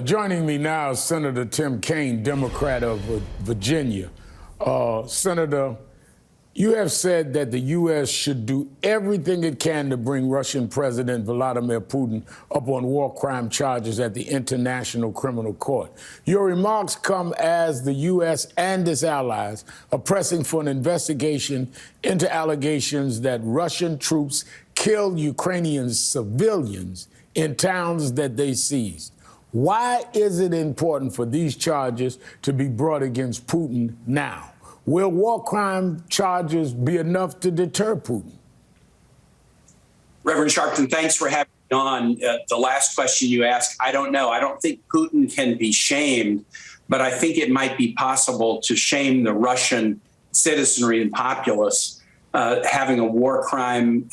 Joining me now is Senator Tim Kaine, Democrat of Virginia. Senator, you have said that the U.S. should do everything it can to bring Russian President Vladimir Putin up on war crime charges at the International Criminal Court. Your remarks come as the U.S. and its allies are pressing for an investigation into allegations that Russian troops killed Ukrainian civilians in towns that they seized. Why is it important for these charges to be brought against Putin now? Will war crime charges be enough to deter Putin? Reverend Sharpton, thanks for having me on. The last question you asked, I don't know. I don't think Putin can be shamed, but I think it might be possible to shame the Russian citizenry and populace, having a war crime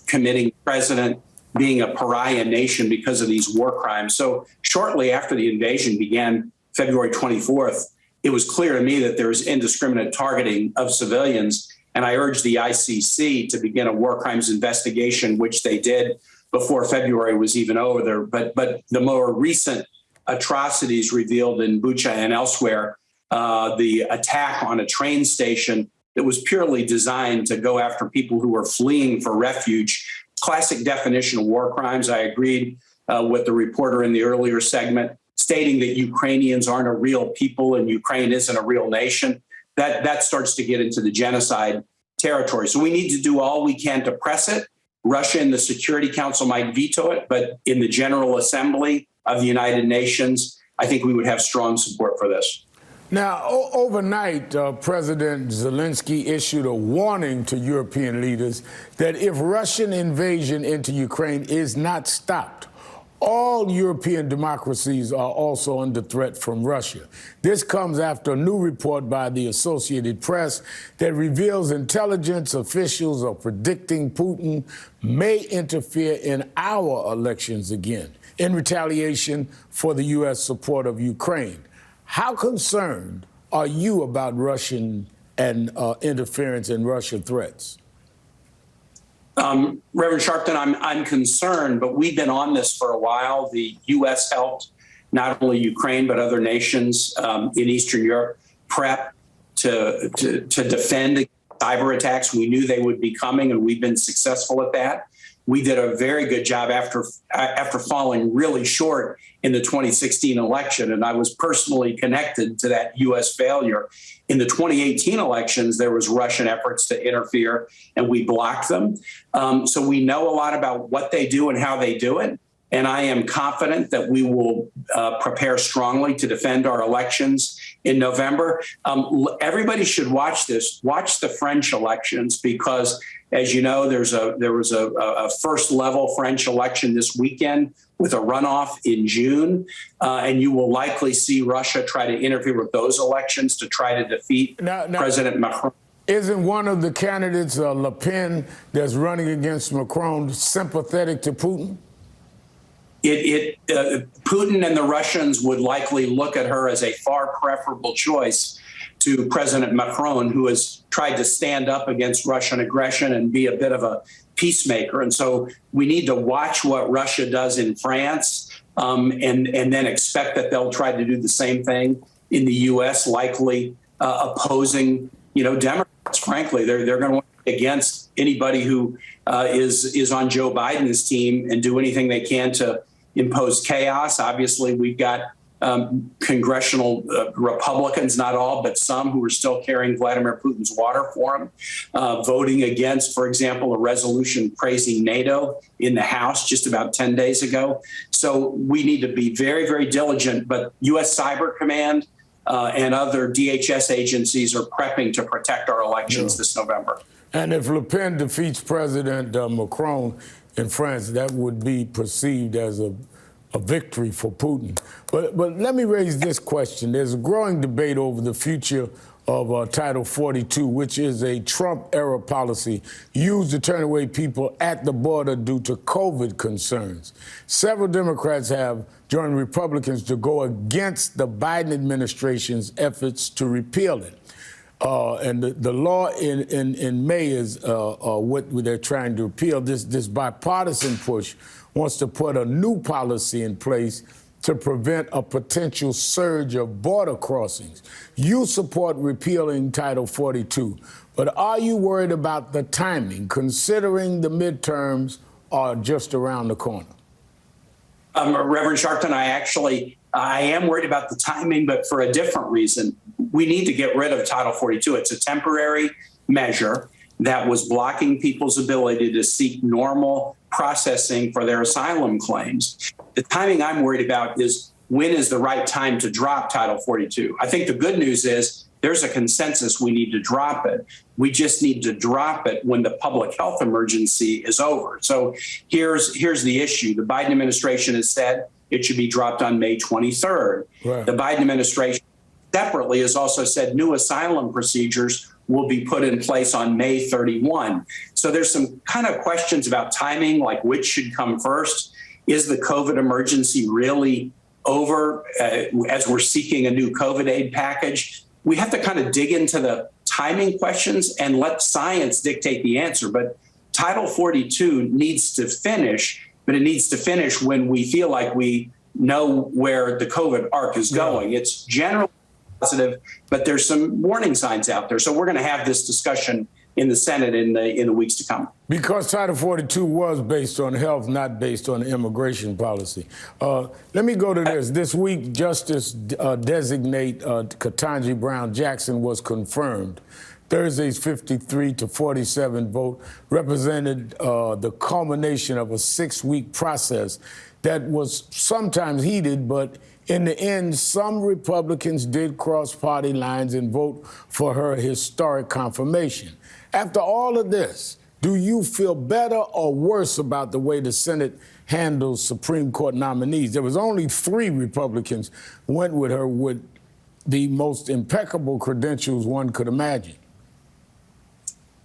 committing president, being a pariah nation because of these war crimes. So shortly after the invasion began, February 24th, it was clear to me that there was indiscriminate targeting of civilians. And I urged the ICC to begin a war crimes investigation, which they did before February was even over. But the more recent atrocities revealed in Bucha and elsewhere, the attack on a train station that was purely designed to go after people who were fleeing for refuge, classic definition of war crimes. I agreed with the reporter in the earlier segment, stating that Ukrainians aren't a real people and Ukraine isn't a real nation. That starts to get into the genocide territory. So we need to do all we can to press it. Russia and the Security Council might veto it, but in the General Assembly of the United Nations, I think we would have strong support for this. Now, overnight, President Zelensky issued a warning to European leaders that if Russian invasion into Ukraine is not stopped, all European democracies are also under threat from Russia. This comes after a new report by the Associated Press that reveals intelligence officials are predicting Putin may interfere in our elections again in retaliation for the U.S. support of Ukraine. How concerned are you about Russian and interference in Russian threats? Reverend Sharpton, I'm concerned, but we've been on this for a while. The U.S. helped not only Ukraine, but other nations in Eastern Europe prep to defend against cyber attacks. We knew they would be coming, and we've been successful at that. We did a very good job after falling really short in the 2016 election, and I was personally connected to that U.S. failure. In the 2018 elections, there was Russian efforts to interfere, and we blocked them. So we know a lot about what they do and how they do it, and I am confident that we will prepare strongly to defend our elections in November. Everybody should watch this. Watch the French elections because, as you know, there was a first-level French election this weekend with a runoff in June, and you will likely see Russia try to interfere with those elections to try to defeat President Macron. Isn't one of the candidates, Le Pen, that's running against Macron, sympathetic to Putin? Putin and the Russians would likely look at her as a far preferable choice to President Macron, who has tried to stand up against Russian aggression and be a bit of a peacemaker. And so we need to watch what Russia does in France and then expect that they'll try to do the same thing in the U.S., likely opposing, Democrats. Frankly, they're going to work against anybody who is on Joe Biden's team and do anything they can to impose chaos. Obviously, we've got congressional Republicans, not all, but some, who are still carrying Vladimir Putin's water for him, voting against, for example, a resolution praising NATO in the House just about 10 days ago. So we need to be very, very diligent. But U.S. Cyber Command and other DHS agencies are prepping to protect our elections this November. And if Le Pen defeats President Macron in France, that would be perceived as a victory for Putin. But let me raise this question. There's a growing debate over the future of Title 42, which is a Trump-era policy used to turn away people at the border due to COVID concerns. Several Democrats have joined Republicans to go against the Biden administration's efforts to repeal it. And the law in May is what they're trying to repeal. This bipartisan push wants to put a new policy in place to prevent a potential surge of border crossings. You support repealing Title 42, but are you worried about the timing, considering the midterms are just around the corner? Reverend Sharpton, I am worried about the timing, but for a different reason. We need to get rid of Title 42. It's a temporary measure that was blocking people's ability to seek normal processing for their asylum claims. The timing I'm worried about is when is the right time to drop Title 42? I think the good news is there's a consensus we need to drop it. We just need to drop it when the public health emergency is over. So here's the issue. The Biden administration has said it should be dropped on May 23rd. Right. The Biden administration separately has also said new asylum procedures will be put in place on May 31. So there's some kind of questions about timing, like which should come first. Is the COVID emergency really over as we're seeking a new COVID aid package? We have to kind of dig into the timing questions and let science dictate the answer. But Title 42 needs to finish, but it needs to finish when we feel like we know where the COVID arc is going. It's generally positive, but there's some warning signs out there. So we're going to have this discussion in the Senate in the weeks to come. Because Title 42 was based on health, not based on immigration policy. Let me go to this. This week, Justice designate Ketanji Brown Jackson was confirmed. Thursday's 53-47 vote represented the culmination of a 6-week process that was sometimes heated, but in the end, some Republicans did cross party lines and vote for her historic confirmation. After all of this, do you feel better or worse about the way the Senate handles Supreme Court nominees? There was only 3 Republicans went with her with the most impeccable credentials one could imagine.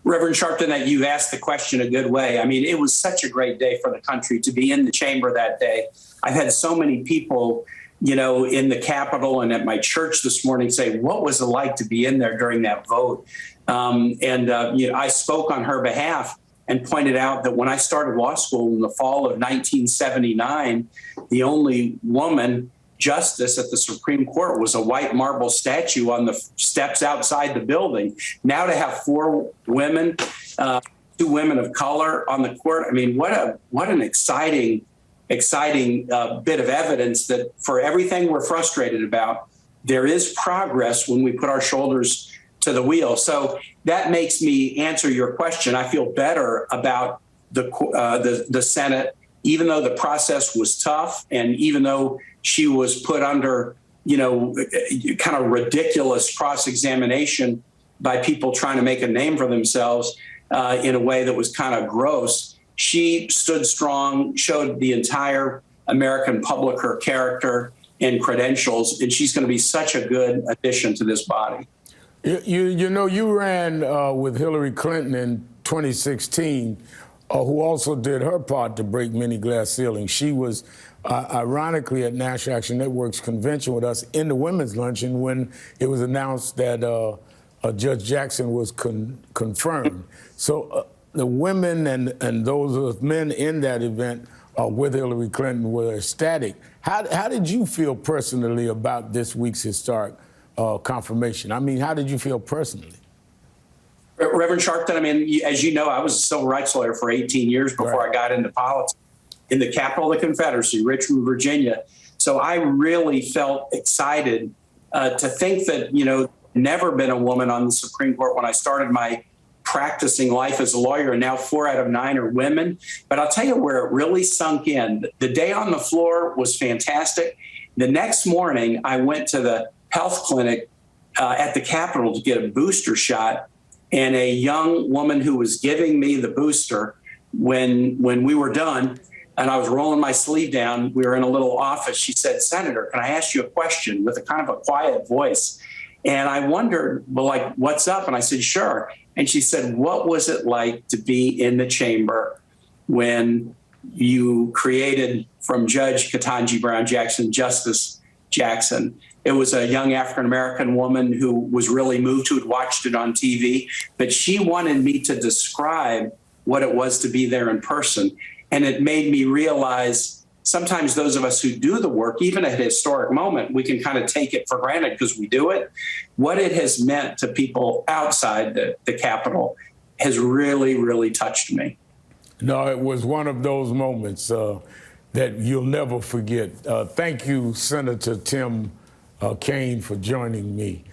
Reverend Sharpton, you've asked the question a good way. I mean, it was such a great day for the country to be in the chamber that day. I've had so many people, you know, in the Capitol and at my church this morning say, what was it like to be in there during that vote? I spoke on her behalf and pointed out that when I started law school in the fall of 1979, the only woman justice at the Supreme Court was a white marble statue on the steps outside the building. Now to have 4 women, 2 women of color on the court, I mean, what an exciting bit of evidence that for everything we're frustrated about, there is progress when we put our shoulders to the wheel. So that makes me answer your question. I feel better about the Senate, even though the process was tough, and even though she was put under, kind of ridiculous cross-examination by people trying to make a name for themselves in a way that was kind of gross. She stood strong, showed the entire American public her character and credentials, and she's going to be such a good addition to this body. You ran with Hillary Clinton in 2016, who also did her part to break many glass ceilings. She was ironically at National Action Network's convention with us in the women's luncheon when it was announced that Judge Jackson was confirmed. So the women and those of men in that event with Hillary Clinton were ecstatic. How did you feel personally about this week's historic confirmation? I mean, how did you feel personally? Reverend Sharpton, I mean, as you know, I was a civil rights lawyer for 18 years before I got into politics in the capital of the Confederacy, Richmond, Virginia. So I really felt excited to think that, never been a woman on the Supreme Court when I started my practicing life as a lawyer, and now 4 out of 9 are women. But I'll tell you where it really sunk in. The day on the floor was fantastic. The next morning, I went to the health clinic at the Capitol to get a booster shot, and a young woman who was giving me the booster, when we were done, and I was rolling my sleeve down, we were in a little office, she said, "Senator, can I ask you a question?" with a kind of a quiet voice. And I wondered, well, like, what's up? And I said, sure. And she said, what was it like to be in the chamber when you created from Judge Ketanji Brown Jackson, Justice Jackson? It was a young African-American woman who was really moved, who had watched it on TV, but she wanted me to describe what it was to be there in person. And it made me realize sometimes those of us who do the work, even at a historic moment, we can kind of take it for granted because we do it. What it has meant to people outside the Capitol has really, really touched me. No, it was one of those moments that you'll never forget. Thank you, Senator Tim Kaine, for joining me.